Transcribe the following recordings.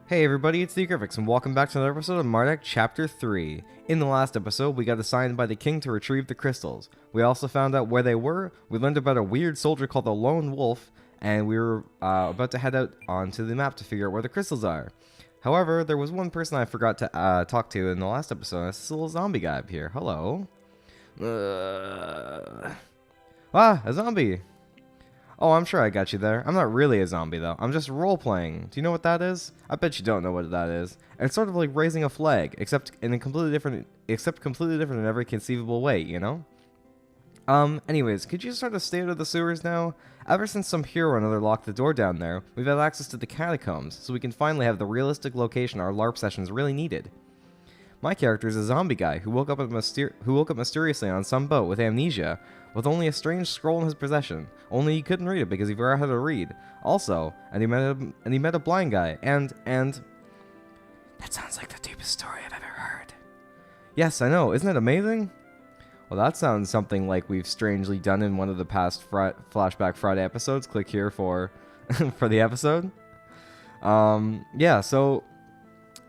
Hey everybody, it's TheCrifix, and welcome back to another episode of Mardek Chapter 3. In the last episode, we got assigned by the king to retrieve the crystals. We also found out where they were, we learned about a weird soldier called the Lone Wolf, and we were about to head out onto the map to figure out where the crystals are. However, there was one person I forgot to talk to in the last episode. It's this little zombie guy up here. Hello. A zombie! Oh, I'm sure I got you there. I'm not really a zombie, though. I'm just role-playing. Do you know what that is? I bet you don't know what that is. It's sort of like raising a flag, except completely different in every conceivable way, you know? Anyways, could you sort of stay out of the sewers now? Ever since some hero or another locked the door down there, we've had access to the catacombs, so we can finally have the realistic location our LARP sessions really needed. My character is a zombie guy who woke up mysteriously on some boat with amnesia, with only a strange scroll in his possession. Only he couldn't read it because he forgot how to read. Also, and he met a blind guy, and that sounds like the deepest story I've ever heard. Yes, I know. Isn't it amazing? Well, that sounds something like we've strangely done in one of the past Flashback Friday episodes. Click here for for the episode. Yeah. So.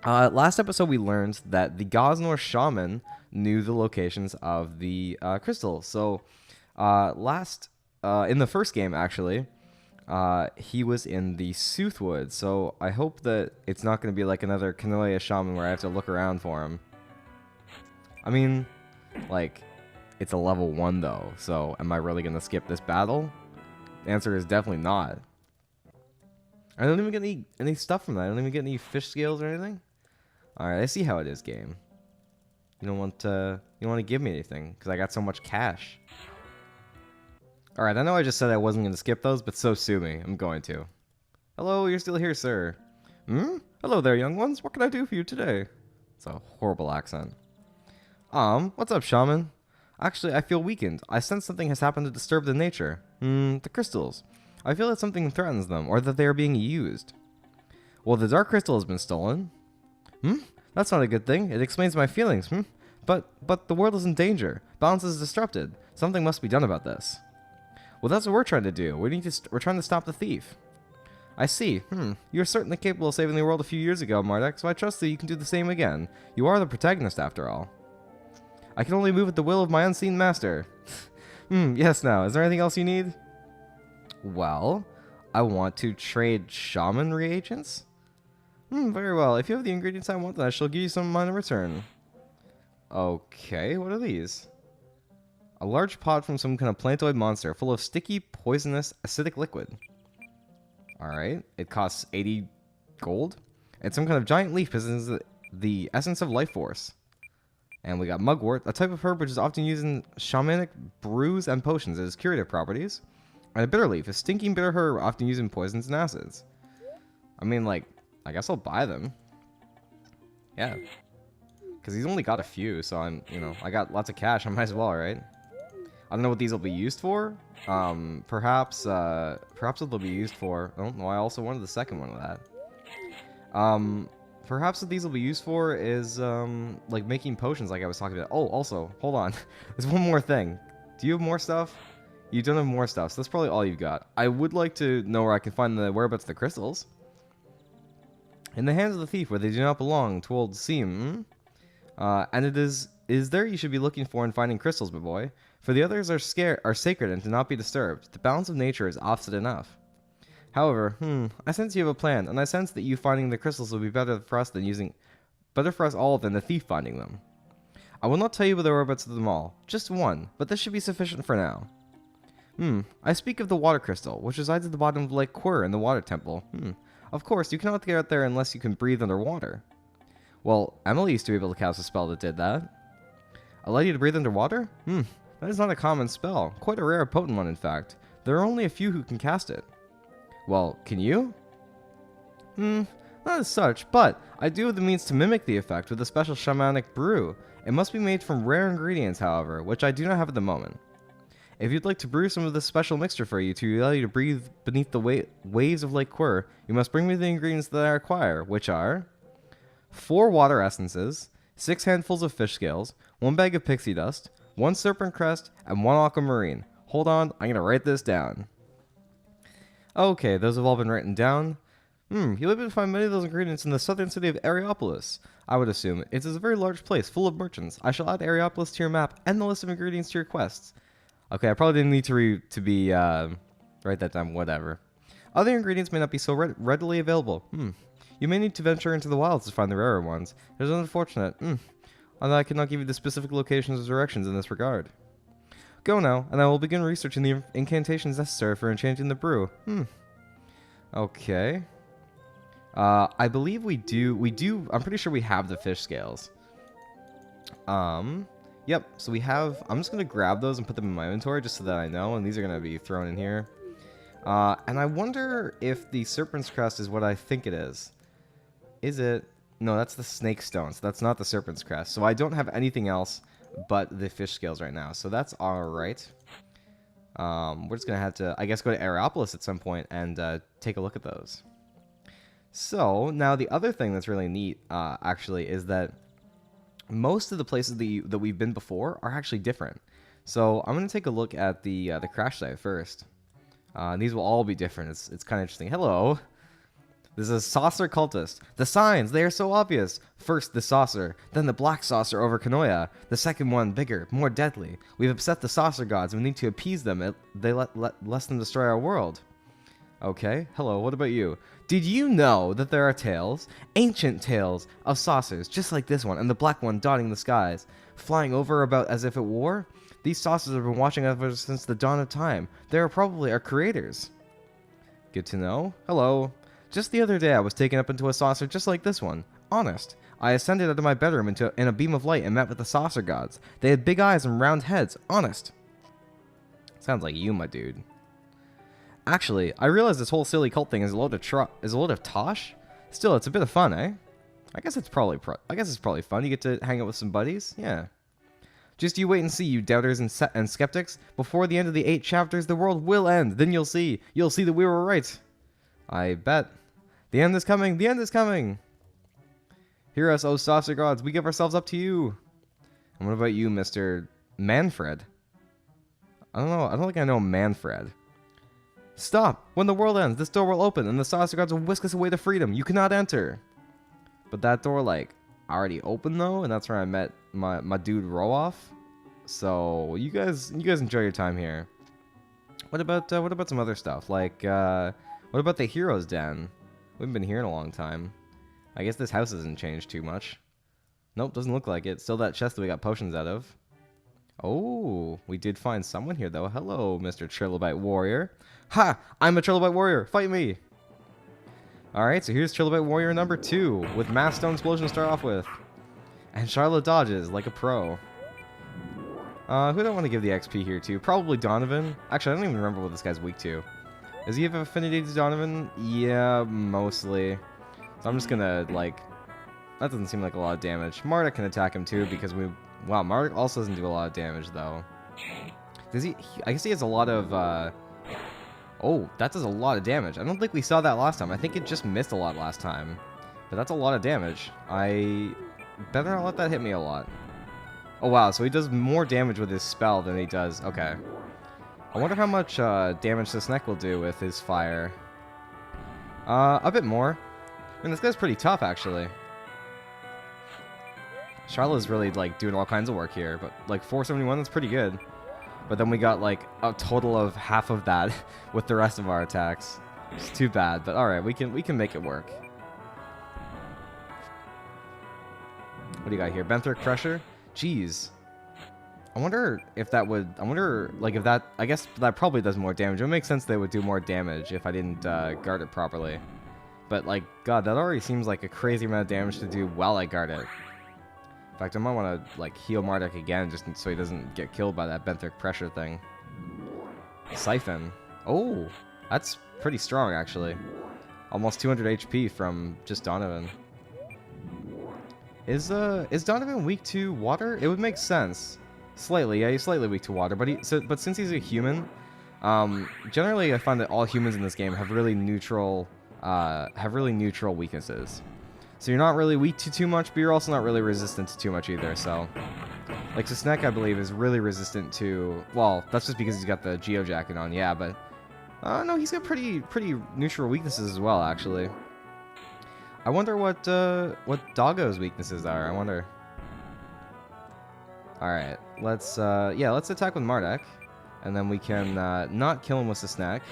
Last episode we learned that the Gosnor shaman knew the locations of the crystals. So in the first game actually, he was in the Soothwood. So I hope that it's not going to be like another Kanoya shaman where I have to look around for him. I mean, like, it's a level 1 though. So am I really going to skip this battle? The answer is definitely not. I don't even get any stuff from that. I don't even get any fish scales or anything. Alright, I see how it is, game. You don't want to give me anything, because I got so much cash. Alright, I know I just said I wasn't going to skip those, but so sue me. I'm going to. Hello, you're still here, sir. Hello there, young ones. What can I do for you today? It's a horrible accent. What's up, shaman? Actually, I feel weakened. I sense something has happened to disturb the nature. The crystals. I feel that something threatens them, or that they are being used. Well, the dark crystal has been stolen. That's not a good thing. It explains my feelings. But the world is in danger. Balance is disrupted. Something must be done about this. Well, that's what we're trying to do. We're trying to stop the thief. I see. You're certainly capable of saving the world a few years ago, Mardek, so I trust that you can do the same again. You are the protagonist, after all. I can only move at the will of my unseen master. Yes, now. Is there anything else you need? Well, I want to trade shaman reagents. Very well. If you have the ingredients I want, then I shall give you some of mine in return. Okay, what are these? A large pot from some kind of plantoid monster, full of sticky, poisonous, acidic liquid. Alright, it costs 80 gold. It's some kind of giant leaf possesses the essence of life force. And we got mugwort, a type of herb which is often used in shamanic brews and potions. It has curative properties. And a bitter leaf, a stinking bitter herb often used in poisons and acids. I mean, like, I guess I'll buy them. Yeah. Because he's only got a few, so I got lots of cash. I might as well, right? I don't know what these will be used for. Perhaps what they'll be used for. Oh, no, I also wanted the second one of that. Perhaps what these will be used for is, like making potions like I was talking about. Oh, also, hold on. There's one more thing. Do you have more stuff? You don't have more stuff, so that's probably all you've got. I would like to know where I can find the whereabouts of the crystals. In the hands of the thief, where they do not belong to old Seam. And it is there you should be looking for and finding crystals, my boy. For the others are sacred and to not be disturbed. The balance of nature is offset enough. However, I sense you have a plan, and I sense that you finding the crystals will be better for us all than the thief finding them. I will not tell you the whereabouts of them all, just one, but this should be sufficient for now. I speak of the water crystal, which resides at the bottom of Lake Quir in the water temple. Of course, you cannot get out there unless you can breathe underwater. Well, Emily used to be able to cast a spell that did that. Allow you to breathe underwater? That is not a common spell. Quite a rare, potent one, in fact. There are only a few who can cast it. Well, can you? Not as such, but I do have the means to mimic the effect with a special shamanic brew. It must be made from rare ingredients, however, which I do not have at the moment. If you'd like to brew some of this special mixture for you to allow you to breathe beneath the waves of Lake Quir, you must bring me the ingredients that I require, which are 4 water essences, 6 handfuls of fish scales, 1 bag of pixie dust, 1 serpent crest, and 1 aquamarine. Hold on, I'm going to write this down. Okay, those have all been written down. You'll be able to find many of those ingredients in the southern city of Areopolis. I would assume. It is a very large place, full of merchants. I shall add Areopolis to your map and the list of ingredients to your quests. Okay, I probably didn't need to write that down, whatever. Other ingredients may not be so readily available. You may need to venture into the wilds to find the rarer ones. It is unfortunate. Although I cannot give you the specific locations or directions in this regard. Go now, and I will begin researching the incantations necessary for enchanting the brew. Okay. I believe we do, I'm pretty sure we have the fish scales. Yep, so we have, I'm just going to grab those and put them in my inventory just so that I know, and these are going to be thrown in here. And I wonder if the Serpent's Crest is what I think it is. Is it? No, that's the Snake Stone, so that's not the Serpent's Crest. So I don't have anything else but the fish scales right now, so that's alright. We're just going to have to, I guess, go to Areopolis at some point and take a look at those. So, now the other thing that's really neat, actually, is that most of the places that we've been before are actually different. So, I'm going to take a look at the crash site first. These will all be different. It's kind of interesting. Hello! This is a saucer cultist. The signs, they are so obvious. First the saucer, then the black saucer over Kanoya. The second one, bigger, more deadly. We've upset the saucer gods and we need to appease them. They lest them destroy our world. Okay, hello, what about you? Did you know that there are tales, ancient tales, of saucers just like this one, and the black one dotting the skies, flying over about as if it were? These saucers have been watching us since the dawn of time. They are probably our creators. Good to know. Hello. Just the other day I was taken up into a saucer just like this one. Honest. I ascended out of my bedroom in a beam of light and met with the saucer gods. They had big eyes and round heads. Honest. Sounds like you, my dude. Actually, I realize this whole silly cult thing is a load of tosh. Still, it's a bit of fun, eh? I guess it's probably fun. You get to hang out with some buddies. Yeah. Just you wait and see, you doubters and skeptics. Before the end of the 8 chapters, the world will end. Then you'll see that we were right. I bet. The end is coming. The end is coming. Hear us, O saucer gods. We give ourselves up to you. And what about you, Mr. Manfred? I don't know. I don't think I know Manfred. Stop! When the world ends, this door will open, and the saucer gods will whisk us away to freedom. You cannot enter. But that door, like, already opened though, and that's where I met my dude Rowoff. So you guys enjoy your time here. What about some other stuff? Like, what about the Hero's Den? We haven't been here in a long time. I guess this house hasn't changed too much. Nope, doesn't look like it. Still that chest that we got potions out of. Oh, we did find someone here, though. Hello, Mr. Trilobite Warrior. Ha! I'm a Trilobite Warrior. Fight me! Alright, so here's Trilobite Warrior number 2, with Mass Stone Explosion to start off with. And Charlotte dodges like a pro. Who do I want to give the XP here to? Probably Donovan. Actually, I don't even remember what this guy's weak to. Does he have affinity to Donovan? Yeah, mostly. So I'm just gonna, like... That doesn't seem like a lot of damage. Mardek can attack him too, because we... Wow, Mardek also doesn't do a lot of damage, though. Does he... I guess he has a lot of, Oh, that does a lot of damage. I don't think we saw that last time. I think it just missed a lot last time. But that's a lot of damage. I better not let that hit me a lot. Oh, wow, so he does more damage with his spell than he does... Okay. I wonder how much damage this neck will do with his fire. A bit more. I mean, this guy's pretty tough, actually. Charlotte's really, like, doing all kinds of work here, but, like, 471, that's pretty good. But then we got, like, a total of half of that with the rest of our attacks. It's too bad, but alright, we can make it work. What do you got here? Benthic Pressure? Jeez. I wonder if that would... I wonder, like, if that... I guess that probably does more damage. It would make sense they would do more damage if I didn't guard it properly. But, like, God, that already seems like a crazy amount of damage to do while I guard it. In fact, I might want to, like, heal Mardek again just so he doesn't get killed by that Benthic Pressure thing. Siphon. Oh, that's pretty strong, actually. Almost 200 HP from just Donovan. Is Donovan weak to water? It would make sense. Slightly, yeah, he's slightly weak to water, but since he's a human, generally I find that all humans in this game have really neutral weaknesses. So you're not really weak to too much, but you're also not really resistant to too much either. So, like Sisnek, I believe, is really resistant to. Well, that's just because he's got the Geo Jacket on, yeah. But no, he's got pretty neutral weaknesses as well, actually. I wonder what Doggo's weaknesses are. I wonder. Alright, let's attack with Mardek. And then we can not kill him with the snack.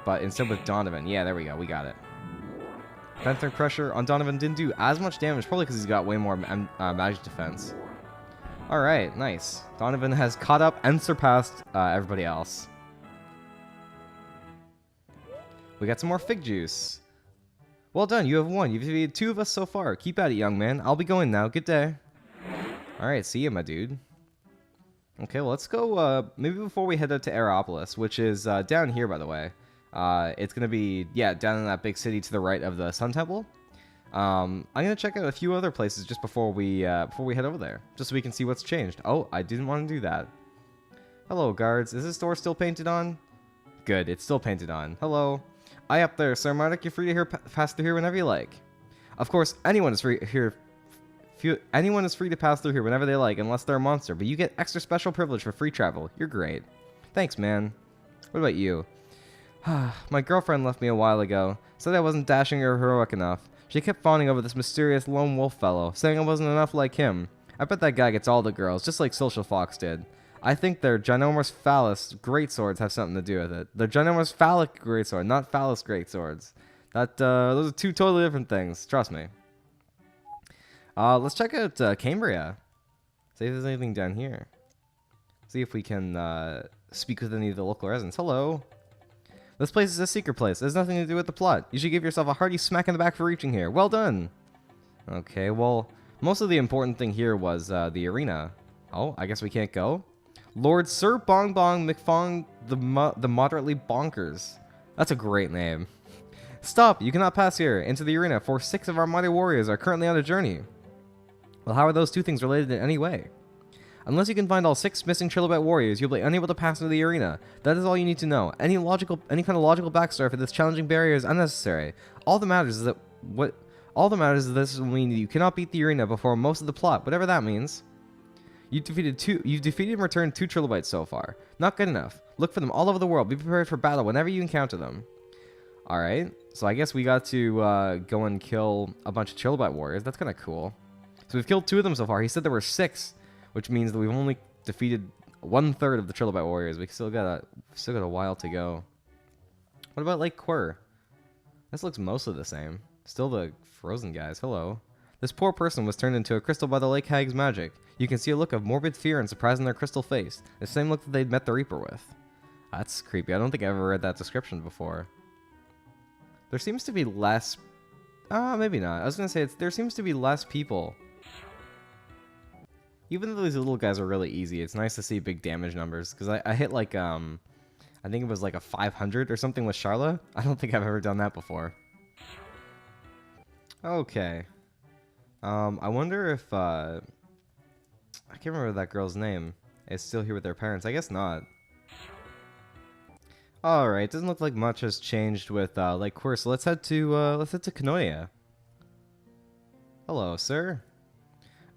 But instead with Donovan. Yeah, there we go. We got it. Penetrating pressure on Donovan didn't do as much damage, probably because he's got way more magic defense. Alright, nice. Donovan has caught up and surpassed everybody else. We got some more fig juice. Well done, you have won. You've defeated 2 of us so far. Keep at it, young man. I'll be going now. Good day. Alright, see you, my dude. Okay, well, let's go, maybe before we head out to Aeropolis, which is down here, by the way. It's going to be, yeah, down in that big city to the right of the Sun Temple. I'm going to check out a few other places just before we head over there, just so we can see what's changed. Oh, I didn't want to do that. Hello, guards. Is this door still painted on? Good, it's still painted on. Hello. Aye up there, Sir Mardek. You're free to pass through here whenever you like. Of course, anyone is free to pass through here whenever they like, unless they're a monster, but you get extra special privilege for free travel. You're great. Thanks, man. What about you? My girlfriend left me a while ago. Said I wasn't dashing or heroic enough. She kept fawning over this mysterious lone wolf fellow, saying I wasn't enough like him. I bet that guy gets all the girls, just like Social Fox did. I think their ginormous phallus greatswords have something to do with it. Their ginormous phallic greatsword, not phallus greatswords. Those are 2 totally different things. Trust me. Let's check out Cambria. See if there's anything down here. See if we can speak with any of the local residents. Hello. This place is a secret place. It has nothing to do with the plot. You should give yourself a hearty smack in the back for reaching here. Well done. Okay, well, most of the important thing here was the arena. Oh, I guess we can't go? Lord Sir Bong Bong McFong the Moderately Bonkers. That's a great name. Stop! You cannot pass here into the arena, for 6 of our mighty warriors are currently on a journey. Well, how are those 2 things related in any way? Unless you can find all 6 missing Trilobite warriors, you'll be unable to pass into the arena. That is all you need to know. Any kind of logical backstory for this challenging barrier is unnecessary. All that matters is this will mean you cannot beat the arena before most of the plot, whatever that means. You've defeated and returned 2 Trilobites so far. Not good enough. Look for them all over the world. Be prepared for battle whenever you encounter them. Alright, so I guess we got to go and kill a bunch of Trilobite warriors. That's kind of cool. So we've killed 2 of them so far. He said there were 6, which means that we've only defeated 1/3 of the Trilobite warriors. We still got a while to go. What about Lake Quir? This looks mostly the same. Still the frozen guys. Hello. This poor person was turned into a crystal by the Lake Hag's magic. You can see a look of morbid fear and surprise in their crystal face. The same look that they'd met the Reaper with. That's creepy. I don't think I've ever read that description before. There seems to be less... maybe not. I was going to say, there seems to be less people. Even though these little guys are really easy, it's nice to see big damage numbers. Because I hit like, I think it was like a 500 or something with Charla. I don't think I've ever done that before. Okay. I wonder if, I can't remember that girl's name. Is still here with their parents. I guess not. Alright, doesn't look like much has changed with Lake Quir, so let's head to Kanoia. Hello, sir.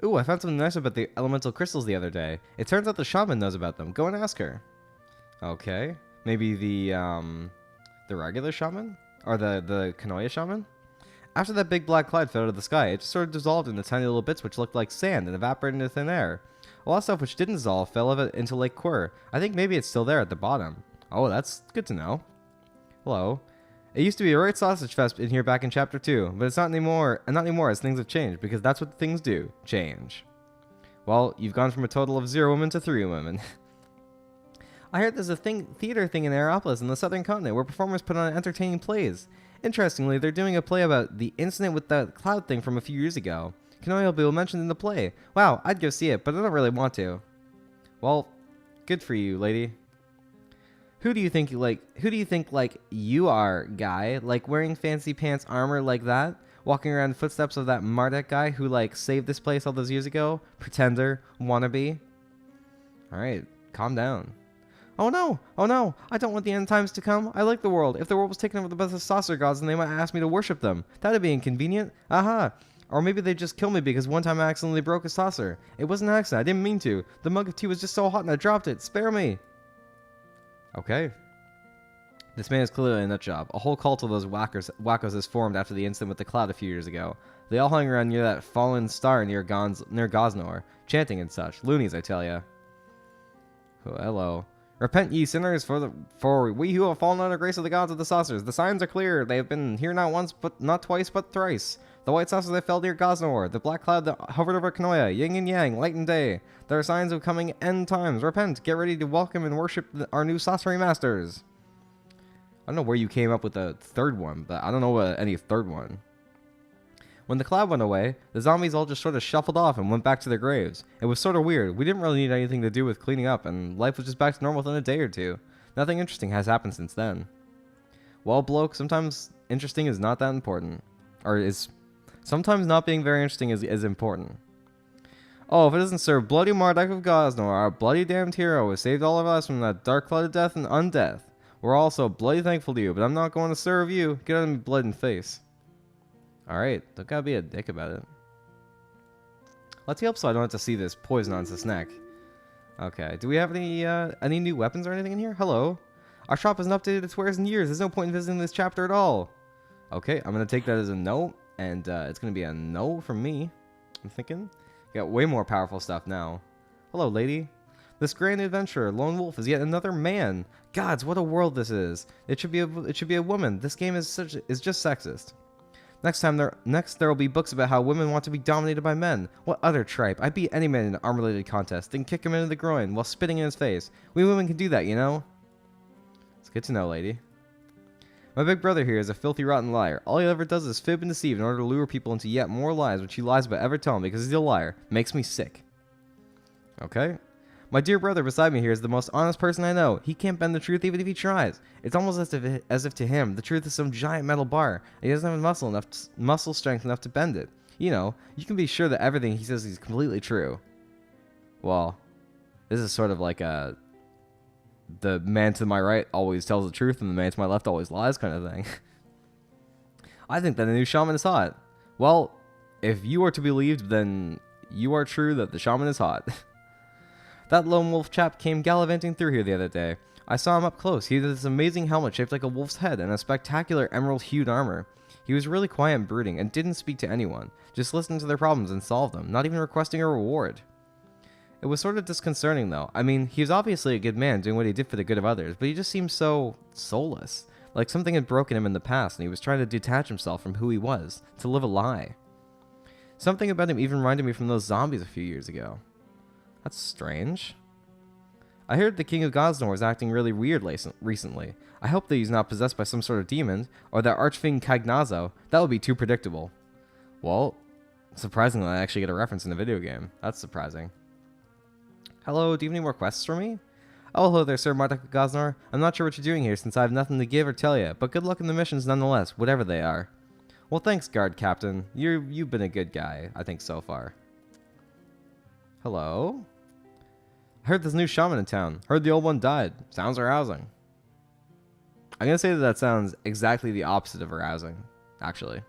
Ooh, I found something nice about the elemental crystals the other day. It turns out the shaman knows about them. Go and ask her. Okay. Maybe the regular shaman? Or the Kanoia shaman? After that big black cloud fell out of the sky, it just sort of dissolved into tiny little bits which looked like sand and evaporated into thin air. All that stuff which didn't dissolve fell into Lake Quir. I think maybe it's still there at the bottom. Oh, that's good to know. Hello. It used to be a right sausage fest in here back in Chapter 2, but it's not anymore, and not anymore as things have changed, because that's what things do, change. Well, you've gone from a total of 0 women to 3 women. I heard there's a theater thing in Aeropolis in the southern continent where performers put on entertaining plays. Interestingly, they're doing a play about the incident with the cloud thing from a few years ago. Kanoia will be mentioned in the play. Wow, I'd go see it, but I don't really want to. Well, good for you, lady. Who do you think you are, guy? Like wearing fancy pants armor like that? Walking around the footsteps of that Mardek guy who saved this place all those years ago? Pretender, wannabe. Alright, calm down. Oh no! Oh no! I don't want the end times to come. I like the world. If the world was taken over by the saucer gods, then they might ask me to worship them. That'd be inconvenient. Aha! Or maybe they'd just kill me because one time I accidentally broke a saucer. It was an accident. I didn't mean to. The mug of tea was just so hot and I dropped it. Spare me! Okay. This man is clearly a nut job. A whole cult of those wackos has formed after the incident with the cloud a few years ago. They all hung around near that fallen star near Gosnor, chanting and such. Loonies, I tell ya. Oh, hello. Repent, ye sinners, for we who have fallen under the grace of the gods of the saucers. The signs are clear. They have been here not once, but not twice, but thrice. The white saucer that fell near Gosnor, the black cloud that hovered over Kanoya, yin and yang, light and day. There are signs of coming end times. Repent, get ready to welcome and worship our new sorcery masters. I don't know where you came up with the third one, but I don't know any third one. When the cloud went away, the zombies all just sort of shuffled off and went back to their graves. It was sort of weird. We didn't really need anything to do with cleaning up, and life was just back to normal within a day or two. Nothing interesting has happened since then. Well, bloke, sometimes interesting is not that important. Or is... Sometimes not being very interesting is important. Oh, if it doesn't serve bloody Mardek of Gosnor, our bloody damned hero has saved all of us from that dark cloud of death and undeath. We're all so bloody thankful to you, but I'm not going to serve you. Get out of my blood and face. Alright, don't gotta be a dick about it. Let's help so I don't have to see this poison on his neck. Okay, do we have any new weapons or anything in here? Hello? Our shop hasn't updated its wares in years. There's no point in visiting this chapter at all. Okay, I'm gonna take that as a no, and it's gonna be a no from me. I'm thinking. Got way more powerful stuff now. Hello, lady. This grand adventurer, Lone Wolf, is yet another man. Gods, what a world this is. It should be a woman. This game is just sexist. Next there will be books about how women want to be dominated by men. What other tripe? I beat any man in an arm-related contest, then kick him into the groin while spitting in his face. We women can do that, you know? It's good to know, lady. My big brother here is a filthy, rotten liar. All he ever does is fib and deceive in order to lure people into yet more lies, which he lies about ever telling because he's a liar. Makes me sick. Okay. My dear brother beside me here is the most honest person I know. He can't bend the truth even if he tries. It's almost as if to him, the truth is some giant metal bar, and he doesn't have muscle strength enough to bend it. You know, you can be sure that everything he says is completely true. Well, this is sort of like the man to my right always tells the truth, and the man to my left always lies kind of thing. I think that the new shaman is hot. Well, if you are to be believed, then you are true that the shaman is hot. That lone wolf chap came gallivanting through here the other day. I saw him up close. He had this amazing helmet shaped like a wolf's head and a spectacular emerald-hued armor. He was really quiet and brooding and didn't speak to anyone, just listened to their problems and solved them, not even requesting a reward. It was sort of disconcerting though. I mean, he was obviously a good man doing what he did for the good of others, but he just seemed so soulless. Like something had broken him in the past and he was trying to detach himself from who he was, to live a lie. Something about him even reminded me from those zombies a few years ago. That's strange. I heard the King of Gosnor was acting really weird recently. I hope that he's not possessed by some sort of demon, or that archfiend Cagnazo. That would be too predictable. Well, surprisingly, I actually get a reference in a video game. That's surprising. Hello, do you have any more quests for me? Oh, hello there, Sir Mardek of Gosnor. I'm not sure what you're doing here since I have nothing to give or tell you, but good luck in the missions nonetheless, whatever they are. Well, thanks, Guard Captain. You've been a good guy, I think, so far. Hello? I heard there's a new shaman in town. Heard the old one died. Sounds arousing. I'm gonna say that sounds exactly the opposite of arousing, actually.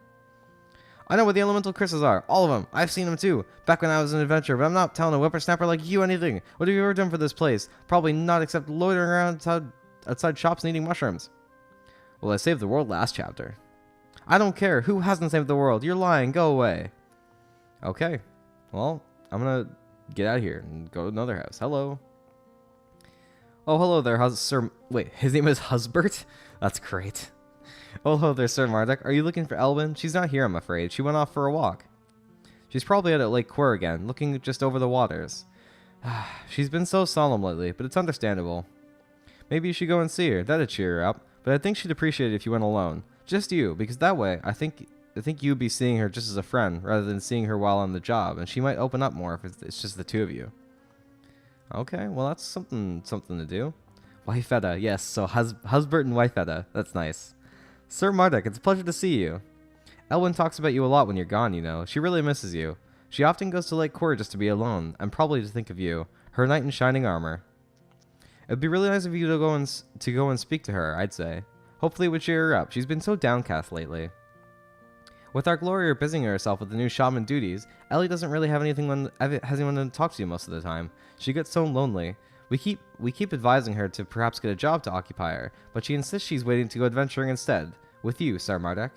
I know where the elemental crystals are. All of them. I've seen them too. Back when I was an adventurer, but I'm not telling a whippersnapper like you anything. What have you ever done for this place? Probably not except loitering around outside shops and eating mushrooms. Well, I saved the world last chapter. I don't care. Who hasn't saved the world? You're lying. Go away. Okay. Well, I'm gonna get out of here and go to another house. Hello. Oh, hello there, Sir... Wait, his name is Husbert? That's great. Oh, hello there, Sir Mardek. Are you looking for Elwyn? She's not here, I'm afraid. She went off for a walk. She's probably out at Lake Quir again, looking just over the waters. She's been so solemn lately, but it's understandable. Maybe you should go and see her. That'd cheer her up. But I think she'd appreciate it if you went alone. Just you, because that way, I think you'd be seeing her just as a friend, rather than seeing her while on the job, and she might open up more if it's just the two of you. Okay, well that's something to do. Wyfeda, yes, so Husbert and Wyfeda. That's nice. Sir Mardek, it's a pleasure to see you. Elwyn talks about you a lot when you're gone, you know. She really misses you. She often goes to Lake Quir just to be alone, and probably to think of you, her knight in shining armor. It'd be really nice of you to go and speak to her, I'd say. Hopefully it would cheer her up. She's been so downcast lately. With our Gloria busying herself with the new shaman duties, Ellie doesn't really have anyone to talk to most of the time. She gets so lonely. We keep advising her to perhaps get a job to occupy her, but she insists she's waiting to go adventuring instead. With you, Sir Mardek.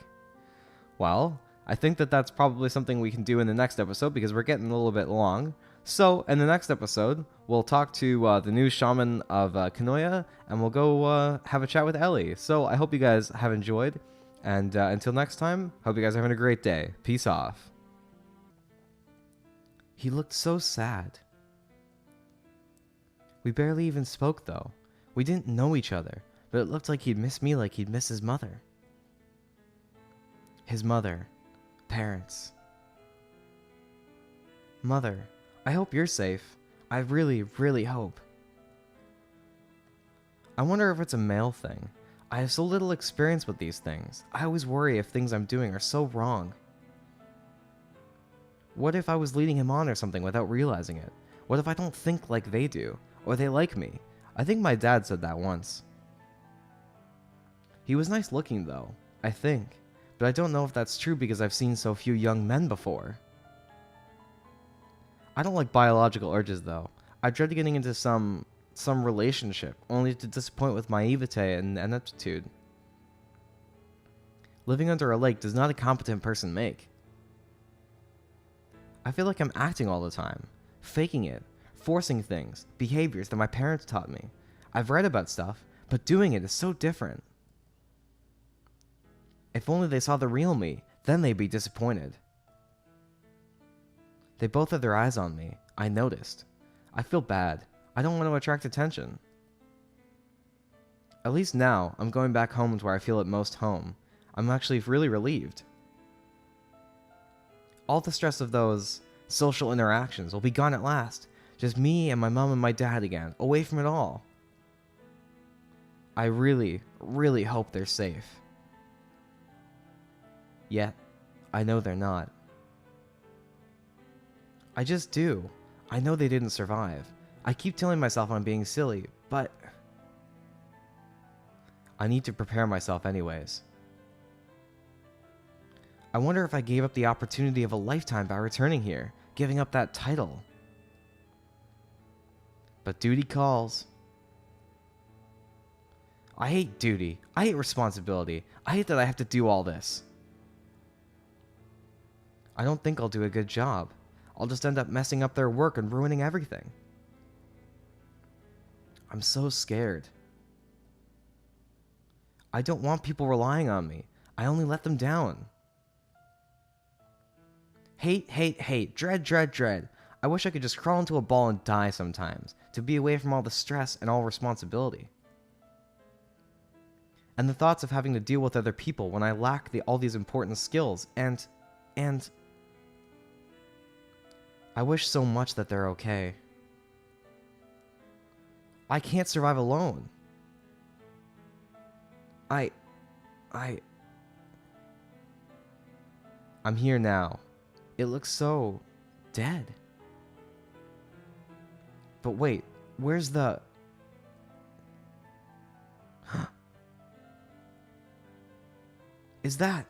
Well, I think that that's probably something we can do in the next episode because we're getting a little bit long. So, in the next episode, we'll talk to the new shaman of Kanoya, and we'll go have a chat with Ellie. So, I hope you guys have enjoyed, and until next time, hope you guys are having a great day. Peace off. He looked so sad. We barely even spoke, though. We didn't know each other, but it looked like he'd miss me like he'd miss his mother. His mother. Parents. Mother, I hope you're safe. I really, really hope. I wonder if it's a male thing. I have so little experience with these things. I always worry if things I'm doing are so wrong. What if I was leading him on or something without realizing it? What if I don't think like they do? Or they like me? I think my dad said that once. He was nice looking though, I think. But I don't know if that's true because I've seen so few young men before. I don't like biological urges though. I dread getting into some relationship, only to disappoint with my naivete and ineptitude. Living under a lake does not a competent person make. I feel like I'm acting all the time, faking it, forcing things, behaviors that my parents taught me. I've read about stuff, but doing it is so different. If only they saw the real me, then they'd be disappointed. They both had their eyes on me. I noticed. I feel bad. I don't want to attract attention. At least now, I'm going back home to where I feel at most home. I'm actually really relieved. All the stress of those social interactions will be gone at last. Just me and my mom and my dad again, away from it all. I really, really hope they're safe. Yet, I know they're not. I just do. I know they didn't survive. I keep telling myself I'm being silly, but I need to prepare myself anyways. I wonder if I gave up the opportunity of a lifetime by returning here, giving up that title. But duty calls. I hate duty. I hate responsibility. I hate that I have to do all this. I don't think I'll do a good job. I'll just end up messing up their work and ruining everything. I'm so scared. I don't want people relying on me. I only let them down. Hate, hate, hate. Dread, dread, dread. I wish I could just crawl into a ball and die sometimes, to be away from all the stress and all responsibility. And the thoughts of having to deal with other people when I lack all these important skills, and I wish so much that they're okay. I can't survive alone. I'm here now. It looks so dead. But wait, where's the... Is that...